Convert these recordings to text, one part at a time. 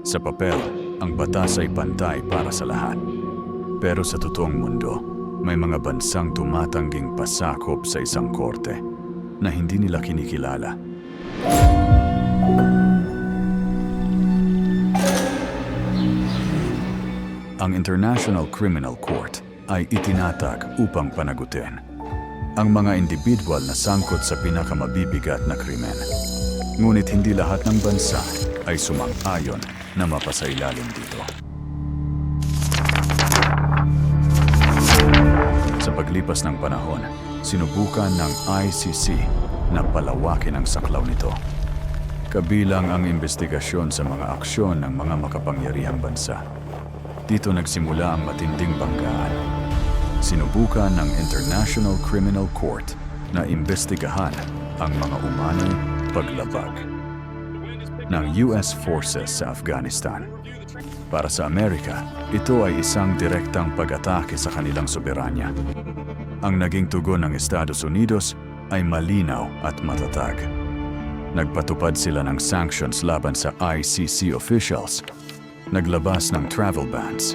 Sa papel, ang batas ay pantay para sa lahat. Pero sa totoong mundo, may mga bansang tumatangging pasakop sa isang korte na hindi nila kinikilala. Ang International Criminal Court ay itinatag upang panagutin ang mga individual na sangkot sa pinakamabibigat na krimen. Ngunit hindi lahat ng bansa ay sumang-ayon na mapasailalim dito. Sa paglipas ng panahon, sinubukan ng ICC na palawakin ang saklaw nito. Kabilang ang investigasyon sa mga aksyon ng mga makapangyarihang bansa. Dito nagsimula ang matinding banggaan. Sinubukan ng International Criminal Court na imbestigahan ang mga umano'y paglabag ng US forces sa Afghanistan. Para sa Amerika, ito ay isang direktang pag-atake sa kanilang soberanya. Ang naging tugon ng Estados Unidos ay malinaw at matatag. Nagpatupad sila ng sanctions laban sa ICC officials, naglabas ng travel bans,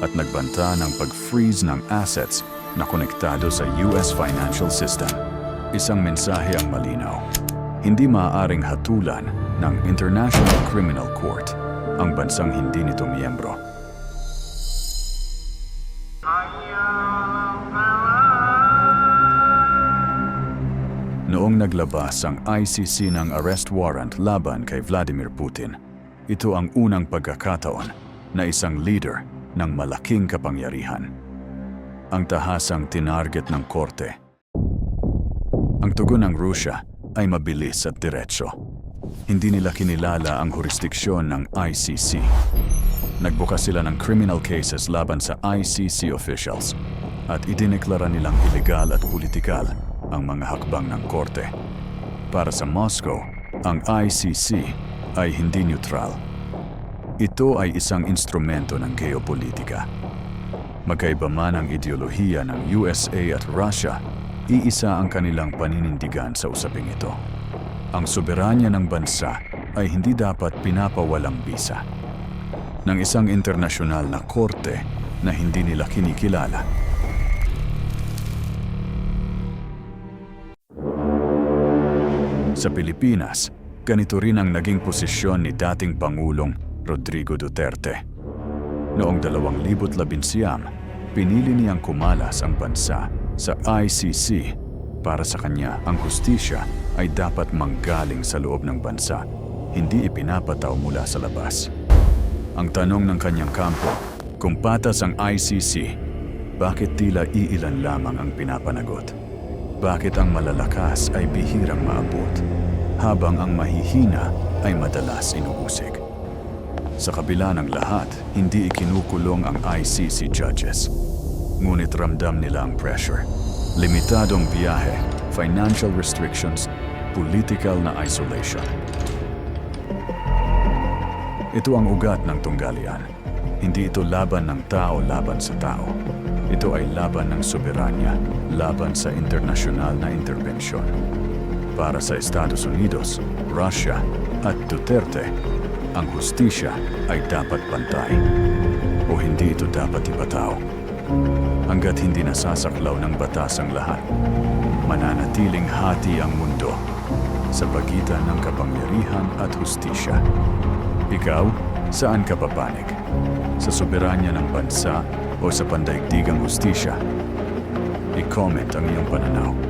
at nagbanta ng pag-freeze ng assets na konektado sa US financial system. Isang mensahe ang malinaw. Hindi maaaring hatulan ng International Criminal Court ang bansang hindi nito miyembro. Noong naglabas ang ICC ng arrest warrant laban kay Vladimir Putin, ito ang unang pagkakataon na isang leader ng malaking kapangyarihan ang tahasang tinarget ng korte. Ang tugon ng Rusya ay mabilis at diretso. Hindi nila kinilala ang jurisdiksyon ng ICC. Nagbukas sila ng criminal cases laban sa ICC officials at idineklara nilang ilegal at politikal ang mga hakbang ng korte. Para sa Moscow, ang ICC ay hindi neutral. Ito ay isang instrumento ng geopolitika. Magkaiba man ang ideolohiya ng USA at Russia, iisa ang kanilang paninindigan sa usaping ito. Ang soberanya ng bansa ay hindi dapat pinapawalang bisa ng isang internasyonal na korte na hindi nila kinikilala. Sa Pilipinas, ganito rin ang naging posisyon ni dating Pangulong Rodrigo Duterte. Noong 2019, pinili niyang kumalas ang bansa sa ICC. Para sa kanya, ang hustisya ay dapat manggaling sa loob ng bansa, hindi ipinapataw mula sa labas. Ang tanong ng kanyang kampo, kung patas ang ICC, bakit tila iilan lamang ang pinapanagot? Bakit ang malalakas ay bihirang maabot, habang ang mahihina ay madalas inuusig? Sa kabila ng lahat, hindi ikinukulong ang ICC judges. Ngunit ramdam nila ang pressure. Limitadong biyahe, financial restrictions, political na isolation. Ito ang ugat ng tunggalian. Hindi ito laban ng tao laban sa tao. Ito ay laban ng soberanya, laban sa internasyonal na interbensyon. Para sa Estados Unidos, Russia at Duterte, ang hustisya ay dapat pantay o hindi ito dapat ipataw. Hanggat hindi nasasaklaw ng batas ang lahat, mananatiling hati ang mundo sa pagitan ng kapangyarihan at hustisya. Ikaw, saan ka papanig? Sa soberanya ng bansa o sa pandaigdigang hustisya? I-comment ang iyong pananaw.